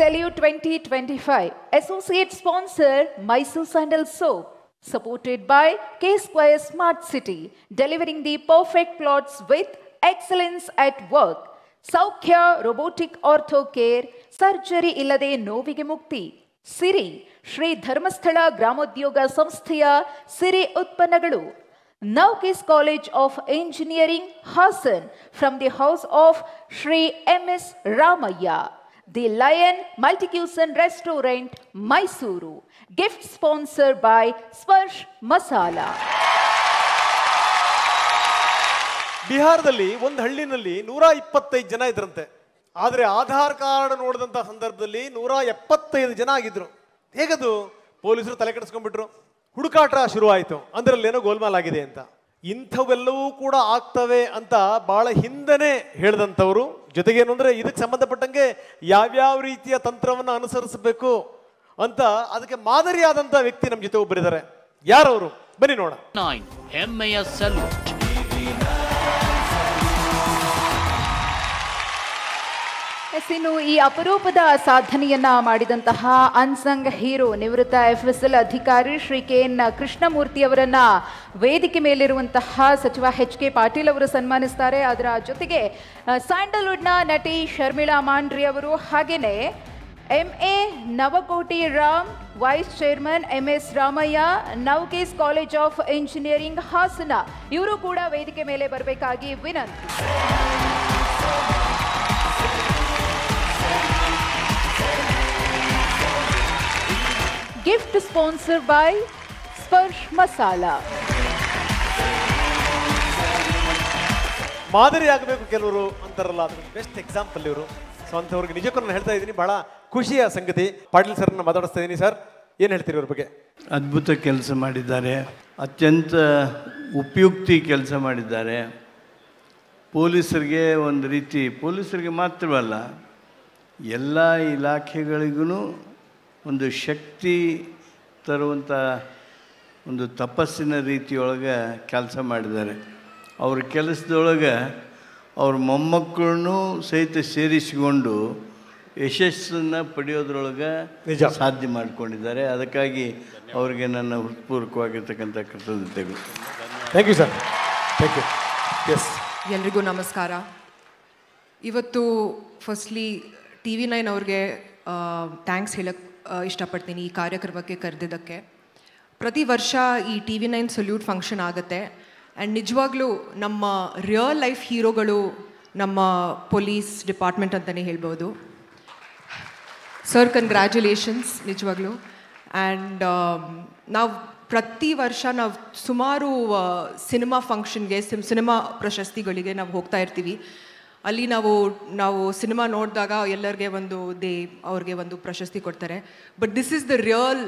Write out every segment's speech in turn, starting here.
Salute 2025. Associate sponsor Mysore Sandal Soap. Supported by K Square Smart City. Delivering the perfect plots with excellence at work. Saukhya Robotic Ortho Care. Surgery illade novige mukti. Siri Shri Dharmasthala Gramodyoga Samsthaya Siri Utpannagalu. Naukes College of Engineering, Hassan, from the house of Shri M.S. Ramaya. The Lion Multi-Cuisine Restaurant, Mysuru. Gift sponsored by Sparsh Masala. ಬಿಹಾರದಲ್ಲಿ ಒಂದು ಹಳ್ಳಿನಲ್ಲಿ 125 ಜನ ಇದ್ರಂತೆ. ಆದರೆ Aadhaar card ನೋಡಿದಂಥ ಸಂದರ್ಭದಲ್ಲಿ 175 ಜನ ಆಗಿದ್ರು. ಹೇಗದು? ಪೊಲೀಸರು ತಲೆ ಕೆಡಿಸ್ಕೊಂಡ್ಬಿಟ್ರು. ಹುಡುಕಾಟ ಶುರುವಾಯಿತು. ಅದರಲ್ಲೇನೋ ಗೋಲ್ಮಾಲ್ ಆಗಿದೆ ಅಂತ. ಇಂಥವೆಲ್ಲವೂ ಕೂಡ ಆಗ್ತವೆ ಅಂತ ಬಹಳ ಹಿಂದನೇ ಹೇಳಿದಂಥವ್ರು. ಜೊತೆಗೇನು ಅಂದರೆ ಇದಕ್ಕೆ ಸಂಬಂಧಪಟ್ಟಂಗೆ ಯಾವ್ಯಾವ ರೀತಿಯ ತಂತ್ರವನ್ನು ಅನುಸರಿಸಬೇಕು ಅಂತ ಅದಕ್ಕೆ ಮಾದರಿಯಾದಂಥ ವ್ಯಕ್ತಿ ನಮ್ಮ ಜೊತೆ ಒಬ್ಬರಿದ್ದಾರೆ. ಯಾರವರು? ಬನ್ನಿ ನೋಡ. ಹೆಮ್ಮೆಯ ಸಲ್ಯೂಟ್. ಇನ್ನು ಈ ಅಪರೂಪದ ಸಾಧನೆಯನ್ನ ಮಾಡಿದಂತಹ ಅನ್ಸಂಗ್ ಹೀರೋ ನಿವೃತ್ತ FSL ಅಧಿಕಾರಿ ಶ್ರೀ KN ಕೃಷ್ಣಮೂರ್ತಿ ಅವರನ್ನ ವೇದಿಕೆ ಮೇಲಿರುವಂತಹ ಸಚಿವ HK ಪಾಟೀಲ್ ಅವರು ಸನ್ಮಾನಿಸ್ತಾರೆ. ಅದರ ಜೊತೆಗೆ ಸ್ಯಾಂಡಲ್ವುಡ್ನ ನಟಿ ಶರ್ಮಿಳಾ ಮಾಂಡ್ರಿ ಅವರು, ಹಾಗೇನೆ MA Navakoti Ram, vice chairman MS Ramaiah, ನೌಕೇಸ್ ಕಾಲೇಜ್ ಆಫ್ ಇಂಜಿನಿಯರಿಂಗ್ ಹಾಸನ, ಇವರು ಕೂಡ ವೇದಿಕೆ ಮೇಲೆ ಬರಬೇಕಾಗಿ ವಿನಂತಿ. Gift sponsored by Sparsh Masala. ಮಾದರಿ ಆಗಬೇಕು ಕೆಲವರು ಅಂತಾರಲ್ಲ, ಅದ್ರ ಬೆಸ್ಟ್ ಎಕ್ಸಾಂಪಲ್ ಇವರು. ಸೊ ಅಂಥವ್ರಿಗೆ ನಿಜಕ್ಕೂ ನಾನು ಹೇಳ್ತಾ ಇದ್ದೀನಿ, ಬಹಳ ಖುಷಿಯ ಸಂಗತಿ. ಪಾಟೀಲ್ ಸರ್ನ ಮಾತಾಡಿಸ್ತಾ ಇದ್ದೀನಿ. ಸರ್, ಏನು ಹೇಳ್ತೀರಿ ಇವ್ರ ಬಗ್ಗೆ? ಅದ್ಭುತ ಕೆಲಸ ಮಾಡಿದ್ದಾರೆ, ಅತ್ಯಂತ ಉಪಯುಕ್ತಿ ಕೆಲಸ ಮಾಡಿದ್ದಾರೆ. ಪೊಲೀಸರಿಗೆ ಒಂದು ರೀತಿ, ಪೊಲೀಸರಿಗೆ ಮಾತ್ರವಲ್ಲ ಎಲ್ಲ ಇಲಾಖೆಗಳಿಗೂ ಒಂದು ಶಕ್ತಿ ತರುವಂಥ ಒಂದು ತಪಸ್ಸಿನ ರೀತಿಯೊಳಗೆ ಕೆಲಸ ಮಾಡಿದ್ದಾರೆ. ಅವ್ರ ಕೆಲಸದೊಳಗೆ ಅವ್ರ ಮೊಮ್ಮಕ್ಕಳನ್ನೂ ಸಹಿತ ಸೇರಿಸಿಕೊಂಡು ಯಶಸ್ಸನ್ನು ಪಡೆಯೋದ್ರೊಳಗೆ ಸಾಧ್ಯ ಮಾಡಿಕೊಂಡಿದ್ದಾರೆ. ಅದಕ್ಕಾಗಿ ಅವರಿಗೆ ನನ್ನ ಹೃತ್ಪೂರ್ವಕವಾಗಿರ್ತಕ್ಕಂಥ ಕೃತಜ್ಞತೆಗಳು. Thank you sir. Thank you. Yes, ಎಲ್ರಿಗೂ ನಮಸ್ಕಾರ. ಇವತ್ತು ಫಸ್ಟ್ಲಿ TV9 ಅವ್ರಿಗೆ ಥ್ಯಾಂಕ್ಸ್ ಹೇಳಕ್ಕೆ ಇಷ್ಟಪಡ್ತೀನಿ ಈ ಕಾರ್ಯಕ್ರಮಕ್ಕೆ ಕರೆದಿದ್ದಕ್ಕೆ. ಪ್ರತಿ ವರ್ಷ ಈ TV9 ಸಲ್ಯೂಟ್ ಫಂಕ್ಷನ್ ಆಗುತ್ತೆ. ಆ್ಯಂಡ್ ನಿಜವಾಗ್ಲೂ ನಮ್ಮ ರಿಯಲ್ ಲೈಫ್ ಹೀರೋಗಳು ನಮ್ಮ ಪೊಲೀಸ್ ಡಿಪಾರ್ಟ್ಮೆಂಟ್ ಅಂತಲೇ ಹೇಳ್ಬೋದು. ಸರ್, ಕಂಗ್ರ್ಯಾಚುಲೇಷನ್ಸ್ ನಿಜವಾಗ್ಲೂ. ಆ್ಯಂಡ್ ನಾವು ಪ್ರತಿ ವರ್ಷ ನಾವು ಸುಮಾರು ಸಿನಿಮಾ ಫಂಕ್ಷನ್ಗೆ, ಸಿನಿಮಾ ಪ್ರಶಸ್ತಿಗಳಿಗೆ ನಾವು ಹೋಗ್ತಾ ಇರ್ತೀವಿ. ಅಲ್ಲಿ ನಾವು ಸಿನಿಮಾ ನೋಡಿದಾಗ ಎಲ್ಲರಿಗೆ ಅವ್ರಿಗೆ ಒಂದು ಪ್ರಶಸ್ತಿ ಕೊಡ್ತಾರೆ. But this is the real,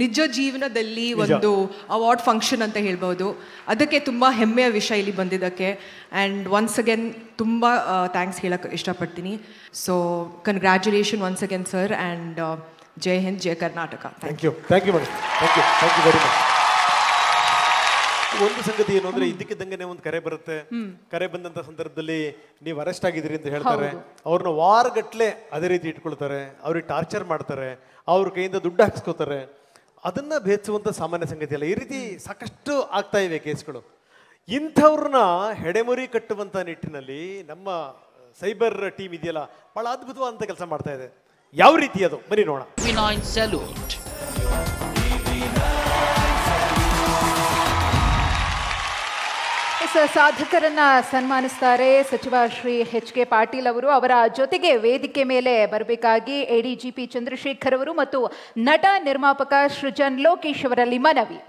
ನಿಜ ಜೀವನದಲ್ಲಿ ಒಂದು ಅವಾರ್ಡ್ ಫಂಕ್ಷನ್ ಅಂತ ಹೇಳ್ಬೋದು. ಅದಕ್ಕೆ ತುಂಬ ಹೆಮ್ಮೆಯ ವಿಷಯ ಇಲ್ಲಿ ಬಂದಿದ್ದಕ್ಕೆ. ಆ್ಯಂಡ್ ಒನ್ಸ್ ಅಗೇನ್ ತುಂಬ ಥ್ಯಾಂಕ್ಸ್ ಹೇಳಕ್ಕೆ ಇಷ್ಟಪಡ್ತೀನಿ. So congratulation once again sir, and ಜೈ ಹಿಂದ್, ಜೈ Karnataka. Thank you. Thank you madam. Thank you. Thank you very much. ಒಂದು ಸಂಗತಿ ಏನು ಅಂದ್ರೆ, ಇದ್ದಕ್ಕಿದ್ದಂಗೆ ಒಂದು ಕರೆ ಬರುತ್ತೆ. ಕರೆ ಬಂದಂತ ಸಂದರ್ಭದಲ್ಲಿ ನೀವು ಅರೆಸ್ಟ್ ಆಗಿದ್ದೀರಿ ಅಂತ ಹೇಳ್ತಾರೆ. ಅವ್ರನ್ನ ವಾರಗಟ್ಲೆ ಅದೇ ರೀತಿ ಇಟ್ಕೊಳ್ತಾರೆ, ಅವ್ರಿಗೆ ಟಾರ್ಚರ್ ಮಾಡ್ತಾರೆ, ಅವ್ರ ಕೈಯಿಂದ ದುಡ್ಡು ಹಾಕ್ಸ್ಕೋತಾರೆ. ಅದನ್ನ ಭೇದಿಸುವಂತ ಸಾಮಾನ್ಯ ಸಂಗತಿ ಅಲ್ಲ. ಈ ರೀತಿ ಸಾಕಷ್ಟು ಆಗ್ತಾ ಇವೆ ಕೇಸ್ಗಳು. ಇಂಥವ್ರನ್ನ ಹೆಡೆಮುರಿ ಕಟ್ಟುವಂತ ನಿಟ್ಟಿನಲ್ಲಿ ನಮ್ಮ ಸೈಬರ್ ಟೀಮ್ ಇದೆಯಲ್ಲ, ಬಹಳ ಅದ್ಭುತವಾದಂತ ಕೆಲಸ ಮಾಡ್ತಾ ಇದೆ. ಯಾವ ರೀತಿ ಅದು ಬನ್ನಿ ನೋಡೋಣ. ಸಾಧಕರನ್ನ ಸನ್ಮಾನಿಸ್ತಾರೆ ಸಚಿವ ಶ್ರೀ HK ಪಾಟೀಲ್ ಅವರು. ಅವರ ಜೊತೆಗೆ ವೇದಿಕೆ ಮೇಲೆ ಬರಬೇಕಾಗಿ ADGP ಚಂದ್ರಶೇಖರ್ ಅವರು ಮತ್ತು ನಟ ನಿರ್ಮಾಪಕ ಸೃಜನ್ ಲೋಕೇಶ್ ಅವರಲ್ಲಿ ಮನವಿ.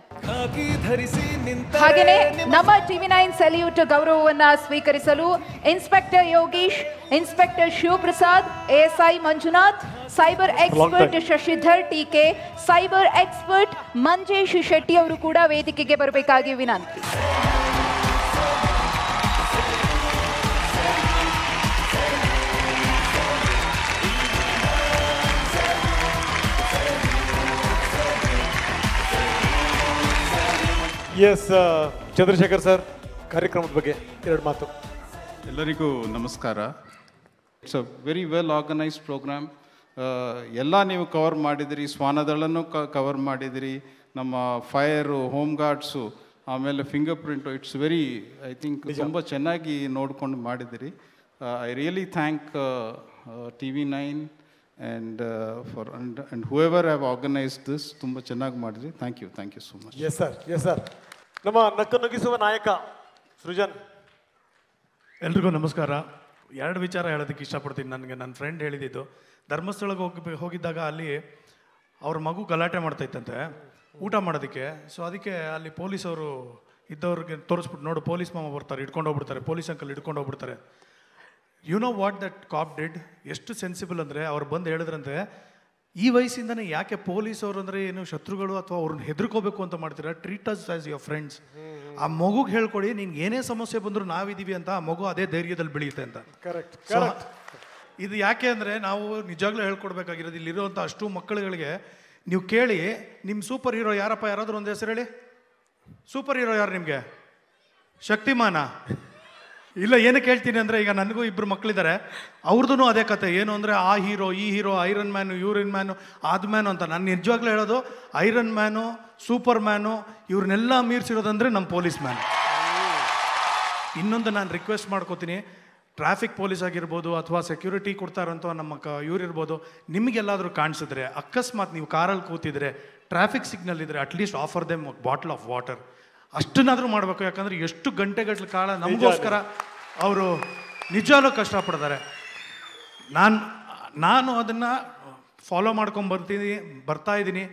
ಹಾಗೆಯೇ ನಮ್ಮ TV9 ಸಲ್ಯೂಟ್ ಗೌರವವನ್ನು ಸ್ವೀಕರಿಸಲು inspector Yogish, inspector Shivaprasad, ASI Manjunath, cyber expert Shashidhar TK, cyber expert Manjesh Shetty ಅವರು ಕೂಡ ವೇದಿಕೆಗೆ ಬರಬೇಕಾಗಿ ವಿನಂತಿ. ಎಸ್, ಚಂದ್ರಶೇಖರ್ ಸರ್, ಕಾರ್ಯಕ್ರಮದ ಬಗ್ಗೆ ಎರಡು ಮಾತು. ಎಲ್ಲರಿಗೂ ನಮಸ್ಕಾರ. It's a very well organised programme. ಎಲ್ಲ ನೀವು ಕವರ್ ಮಾಡಿದಿರಿ, ಶ್ವಾನದಳನ್ನು ಕವರ್ ಮಾಡಿದಿರಿ, ನಮ್ಮ ಫೈರು, ಹೋಮ್ ಗಾರ್ಡ್ಸು, ಆಮೇಲೆ fingerprint. It's very, I think ತುಂಬ ಚೆನ್ನಾಗಿ ನೋಡ್ಕೊಂಡು ಮಾಡಿದಿರಿ. I really thank TV9 and whoever have organized this. ತುಂಬ ಚೆನ್ನಾಗಿ ಮಾಡಿದ್ರಿ. Thank you so much. Yes sir. ನಮ್ಮ ನಕ್ಕು ನುಗ್ಗಿಸುವ ನಾಯಕ ಸೃಜನ್. ಎಲ್ರಿಗೂ ನಮಸ್ಕಾರ. 2 ವಿಚಾರ ಹೇಳೋದಕ್ಕೆ ಇಷ್ಟಪಡ್ತೀನಿ. ನನಗೆ ನನ್ನ ಫ್ರೆಂಡ್ ಹೇಳಿದ್ದು, ಧರ್ಮಸ್ಥಳಕ್ಕೆ ಹೋಗಿದ್ದಾಗ ಅಲ್ಲಿ ಅವ್ರ ಮಗು ಗಲಾಟೆ ಮಾಡ್ತಾಯಿತ್ತಂತೆ ಊಟ ಮಾಡೋದಕ್ಕೆ. ಸೊ ಅದಕ್ಕೆ ಅಲ್ಲಿ ಪೊಲೀಸವರು ಇದ್ದವ್ರಿಗೆ ತೋರಿಸ್ಬಿಟ್ಟು, ನೋಡು ಪೊಲೀಸ್ ಮಾಮ ಬರ್ತಾರೆ, ಹಿಡ್ಕೊಂಡು ಹೋಗ್ಬಿಡ್ತಾರೆ, ಪೊಲೀಸ್ ಅಂಕಲ್ ಹಿಡ್ಕೊಂಡು ಹೋಗ್ಬಿಡ್ತಾರೆ. You know what that cop did? ಎಷ್ಟು ಸೆನ್ಸಿಬಲ್ ಅಂದರೆ, ಅವ್ರು ಬಂದು ಹೇಳಿದ್ರಂತೆ, ಈ ವಯಸ್ಸಿಂದನೇ ಯಾಕೆ ಪೊಲೀಸವ್ರು ಅಂದರೆ ಏನು ಶತ್ರುಗಳು ಅಥವಾ ಅವ್ರನ್ನ ಹೆದರ್ಕೋಬೇಕು ಅಂತ ಮಾಡ್ತೀರಾ? Treat us as your friends. ಆ ಮಗುಗೆ ಹೇಳ್ಕೊಡಿ, ನಿನ್ಗೆ ಏನೇ ಸಮಸ್ಯೆ ಬಂದರೂ ನಾವಿದ್ದೀವಿ ಅಂತ. ಆ ಮಗು ಅದೇ ಧೈರ್ಯದಲ್ಲಿ ಬೆಳೆಯುತ್ತೆ ಅಂತ. ಕರೆಕ್ಟ್. ಇದು ಯಾಕೆ ಅಂದರೆ, ನಾವು ನಿಜವಾಗ್ಲೂ ಹೇಳ್ಕೊಡ್ಬೇಕಾಗಿರೋದು ಇಲ್ಲಿರುವಂಥ ಅಷ್ಟು ಮಕ್ಕಳುಗಳಿಗೆ. ನೀವು ಕೇಳಿ, ನಿಮ್ಮ ಸೂಪರ್ ಹೀರೋ ಯಾರಪ್ಪ? ಯಾರಾದರೂ ಒಂದು ಹೆಸರು ಹೇಳಿ. ಸೂಪರ್ ಹೀರೋ ಯಾರು ನಿಮಗೆ? ಶಕ್ತಿಮಾನ? ಇಲ್ಲ. ಏನಕ್ಕೆ ಹೇಳ್ತೀನಿ ಅಂದರೆ, ಈಗ ನನಗೂ 2 ಮಕ್ಕಳಿದ್ದಾರೆ, ಅವ್ರದ್ದು ಅದೇ ಕತೆ. ಏನು ಅಂದರೆ, ಆ ಹೀರೋ, ಈ hero, iron man, urine man, ಆದ ಮ್ಯಾನು ಅಂತ. ನಾನು ನಿಜವಾಗ್ಲೂ ಹೇಳೋದು, ಐರನ್ ಮ್ಯಾನು, ಸೂಪರ್ ಮ್ಯಾನು, ಇವ್ರನ್ನೆಲ್ಲ ಮೀರಿಸಿರೋದಂದರೆ ನಮ್ಮ ಪೊಲೀಸ್ ಮ್ಯಾನ್. ಇನ್ನೊಂದು ನಾನು ರಿಕ್ವೆಸ್ಟ್ ಮಾಡ್ಕೋತೀನಿ, ಟ್ರಾಫಿಕ್ ಪೊಲೀಸ್ ಆಗಿರ್ಬೋದು ಅಥವಾ ಸೆಕ್ಯೂರಿಟಿ ಕೊಡ್ತಾರಂತ ನಮ್ಮ ಇವ್ರಿರ್ಬೋದು, ನಿಮಗೆಲ್ಲಾದರೂ ಕಾಣಿಸಿದ್ರೆ, ಅಕಸ್ಮಾತ್ ನೀವು ಕಾರಲ್ಲಿ ಕೂತಿದ್ರೆ, ಟ್ರಾಫಿಕ್ ಸಿಗ್ನಲ್ ಇದ್ದರೆ, at least offer them bottle of water. ಅಷ್ಟನ್ನಾದರೂ ಮಾಡಬೇಕು. ಯಾಕಂದರೆ ಎಷ್ಟು ಗಂಟೆಗಟ್ಟಲೆ ಕಾಲ ನಮಗೋಸ್ಕರ ಅವರು ನಿಜವಾಗ್ಲೂ ಕಷ್ಟಪಡ್ತಾರೆ. ನಾನು ಅದನ್ನು ಫಾಲೋ ಮಾಡ್ಕೊಂಡು ಬರ್ತಾ ಇದ್ದೀನಿ.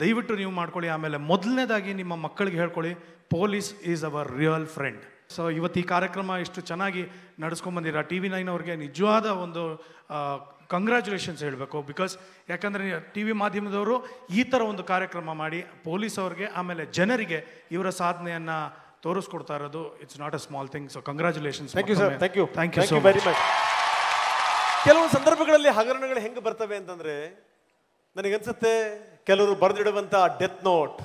ದಯವಿಟ್ಟು ನೀವು ಮಾಡ್ಕೊಳ್ಳಿ. ಆಮೇಲೆ ಮೊದಲನೇದಾಗಿ ನಿಮ್ಮ ಮಕ್ಕಳಿಗೆ ಹೇಳ್ಕೊಳ್ಳಿ, police is our real friend. So ಇವತ್ತು ಈ ಕಾರ್ಯಕ್ರಮ ಇಷ್ಟು ಚೆನ್ನಾಗಿ ನಡೆಸ್ಕೊಂಬಂದಿರ TV9 ಅವ್ರಿಗೆ ನಿಜವಾದ ಒಂದು ಕಂಗ್ರ್ಯಾಚುಲೇಷನ್ಸ್ ಹೇಳಬೇಕು. ಬಿಕಾಸ್ ಯಾಕಂದರೆ TV ಮಾಧ್ಯಮದವರು ಈ ಥರ ಒಂದು ಕಾರ್ಯಕ್ರಮ ಮಾಡಿ ಪೊಲೀಸ್ ಅವ್ರಿಗೆ ಆಮೇಲೆ ಜನರಿಗೆ ಇವರ ಸಾಧನೆಯನ್ನು ತೋರಿಸ್ಕೊಡ್ತಾ ಇರೋದು, it's not a small thing. So congratulations. Thank you sir. Thank you so very much. ಕೆಲವು ಸಂದರ್ಭಗಳಲ್ಲಿ ಹಗರಣಗಳು ಹೆಂಗೆ ಬರ್ತವೆ ಅಂತಂದರೆ, ನನಗನ್ಸುತ್ತೆ ಕೆಲವರು ಬರೆದಿಡುವಂಥ ಡೆತ್ ನೋಟ್,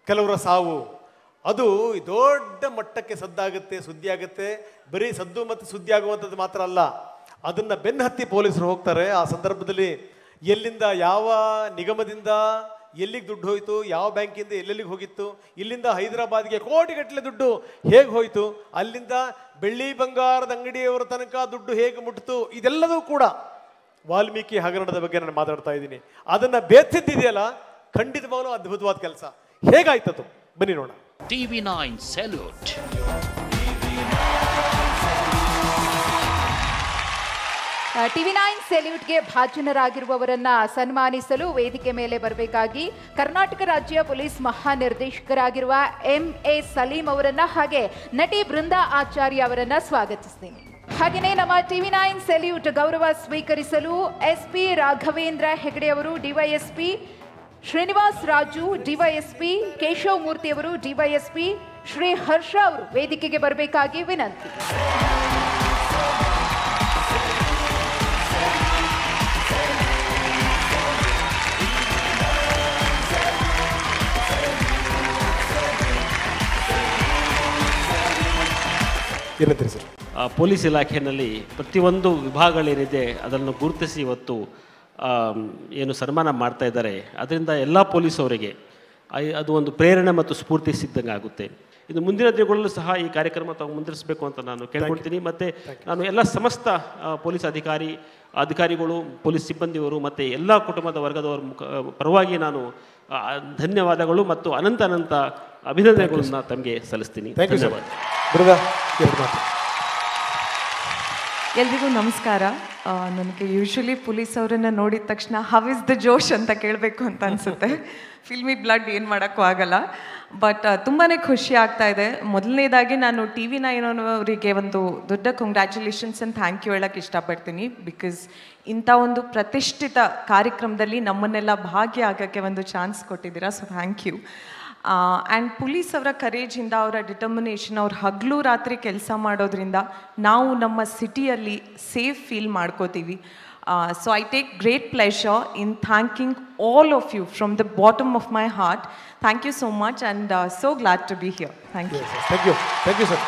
ಕೆಲವರ ಸಾವು, ಅದು ದೊಡ್ಡ ಮಟ್ಟಕ್ಕೆ ಸದ್ದಾಗುತ್ತೆ, ಸುದ್ದಿ ಆಗುತ್ತೆ. ಬರೀ ಸದ್ದು ಮತ್ತು ಸುದ್ದಿ ಆಗುವಂಥದ್ದು ಮಾತ್ರ ಅಲ್ಲ, ಅದನ್ನು ಬೆನ್ನಹತ್ತಿ ಪೊಲೀಸರು ಹೋಗ್ತಾರೆ. ಆ ಸಂದರ್ಭದಲ್ಲಿ ಎಲ್ಲಿಂದ, ಯಾವ ನಿಗಮದಿಂದ ಎಲ್ಲಿಗೆ ದುಡ್ಡು ಹೋಯಿತು, ಯಾವ ಬ್ಯಾಂಕಿಂದ ಎಲ್ಲೆಲ್ಲಿಗೆ ಹೋಗಿತ್ತು, ಇಲ್ಲಿಂದ ಹೈದರಾಬಾದ್ಗೆ ಕೋಟಿಗಟ್ಟಲೆ ದುಡ್ಡು ಹೇಗೆ ಹೋಯಿತು, ಅಲ್ಲಿಂದ ಬೆಳ್ಳಿ ಬಂಗಾರದ ಅಂಗಡಿಯವರ ತನಕ ದುಡ್ಡು ಹೇಗೆ ಮುಟ್ಟಿತು, ಇದೆಲ್ಲದೂ ಕೂಡ ವಾಲ್ಮೀಕಿ ಹಗರಣದ ಬಗ್ಗೆ ನಾನು ಮಾತಾಡ್ತಾ ಇದ್ದೀನಿ. ಅದನ್ನು ಬೇರ್ತಿದ್ದಿದೆಯಲ್ಲ, ಖಂಡಿತವಾಗಲೂ ಅದ್ಭುತವಾದ ಕೆಲಸ. ಹೇಗಾಯ್ತದು ಬನ್ನಿ ನೋಡೋಣ. TV9 Salute. TV9 ಸೆಲ್ಯೂಟ್ಗೆ ಭಾಜನರಾಗಿರುವವರನ್ನ ಸನ್ಮಾನಿಸಲು ವೇದಿಕೆ ಮೇಲೆ ಬರಬೇಕಾಗಿ ಕರ್ನಾಟಕ ರಾಜ್ಯ ಪೊಲೀಸ್ ಮಹಾನಿರ್ದೇಶಕರಾಗಿರುವ MA ಸಲೀಂ ಅವರನ್ನ ಹಾಗೆ ನಟಿ ಬೃಂದಾ ಆಚಾರ್ಯ ಅವರನ್ನ ಸ್ವಾಗತಿಸ್ತೀನಿ. ಹಾಗೆಯೇ ನಮ್ಮ TV9 ಸೆಲ್ಯೂಟ್ ಗೌರವ ಸ್ವೀಕರಿಸಲು SP ರಾಘವೇಂದ್ರ ಹೆಗಡೆ ಅವರು DYSP, ಶ್ರೀನಿವಾಸ್ ರಾಜು DYSP, ಕೇಶವ್ ಮೂರ್ತಿ ಅವರು DYSP, ಶ್ರೀ ಹರ್ಷ ಅವರು ವೇದಿಕೆಗೆ ಬರಬೇಕಾಗಿ ವಿನಂತಿ. ಪೊಲೀಸ್ ಇಲಾಖೆಯಲ್ಲಿ ಪ್ರತಿಯೊಂದು ವಿಭಾಗಗಳೇನಿದೆ ಅದನ್ನು ಗುರುತಿಸಿ ಇವತ್ತು ಏನು ಸನ್ಮಾನ ಮಾಡ್ತಾ ಇದ್ದಾರೆ. ಅದರಿಂದ ಎಲ್ಲ ಪೊಲೀಸವರಿಗೆ ಅದು ಒಂದು ಪ್ರೇರಣೆ ಮತ್ತು ಸ್ಫೂರ್ತಿ ಸಿದ್ದಂಗೆ ಆಗುತ್ತೆ. ಇದು ಮುಂದಿನ ದಿನಗಳಲ್ಲೂ ಸಹ ಈ ಕಾರ್ಯಕ್ರಮ ತಾವು ಮುಂದುವರಿಸಬೇಕು ಅಂತ ನಾನು ಕೇಳ್ಕೊಳ್ತೀನಿ. ಮತ್ತು ನಾನು ಎಲ್ಲ ಸಮಸ್ತ ಪೊಲೀಸ್ ಅಧಿಕಾರಿಗಳು, ಪೊಲೀಸ್ ಸಿಬ್ಬಂದಿಯವರು ಮತ್ತು ಎಲ್ಲ ಕುಟುಂಬದ ವರ್ಗದವರ ಪರವಾಗಿ ನಾನು ಧನ್ಯವಾದಗಳು ಮತ್ತು ಅನಂತ ಅಭಿನಂದನೆಗಳನ್ನ ತಮಗೆ ಸಲ್ಲಿಸ್ತೀನಿ. ಧನ್ಯವಾದ. ಎಲ್ರಿಗೂ ನಮಸ್ಕಾರ. ನನಗೆ ಯೂಶ್ವಲಿ ಪೊಲೀಸ್ ಅವರನ್ನು ನೋಡಿದ ತಕ್ಷಣ ಹವ್ ಇಸ್ ದ ಜೋಶ್ ಅಂತ ಕೇಳಬೇಕು ಅಂತ ಅನಿಸುತ್ತೆ. ಫಿಲ್ಮಿ ಬ್ಲಡ್ ಏನು ಮಾಡೋಕ್ಕೂ ಆಗಲ್ಲ. ಬಟ್ ತುಂಬಾ ಖುಷಿ ಆಗ್ತಾ ಇದೆ. ಮೊದಲನೇದಾಗಿ ನಾನು TV9 ಅವರಿಗೆ ಒಂದು ದೊಡ್ಡ ಕಂಗ್ರ್ಯಾಚುಲೇಷನ್ಸ್ ಆ್ಯಂಡ್ ಥ್ಯಾಂಕ್ ಯು ಹೇಳೋಕ್ಕೆ ಇಷ್ಟಪಡ್ತೀನಿ. ಬಿಕಾಸ್ ಇಂಥ ಒಂದು ಪ್ರತಿಷ್ಠಿತ ಕಾರ್ಯಕ್ರಮದಲ್ಲಿ ನಮ್ಮನ್ನೆಲ್ಲ ಭಾಗಿ ಆಗೋಕ್ಕೆ ಒಂದು ಚಾನ್ಸ್ ಕೊಟ್ಟಿದ್ದೀರಾ. So thank you. And police ಅವರ ಕರೇಜಿಂದ, ಅವರ ಡಿಟರ್ಮಿನೇಷನ್, ಅವ್ರು ಹಗಲು ರಾತ್ರಿ ಕೆಲಸ ಮಾಡೋದ್ರಿಂದ ನಾವು ನಮ್ಮ ಸಿಟಿಯಲ್ಲಿ ಸೇಫ್ ಫೀಲ್ ಮಾಡ್ಕೋತೀವಿ. So I take great pleasure in thanking all of you from the bottom of my heart. Thank you so much and so glad to be here. Thank you. Thank you sir.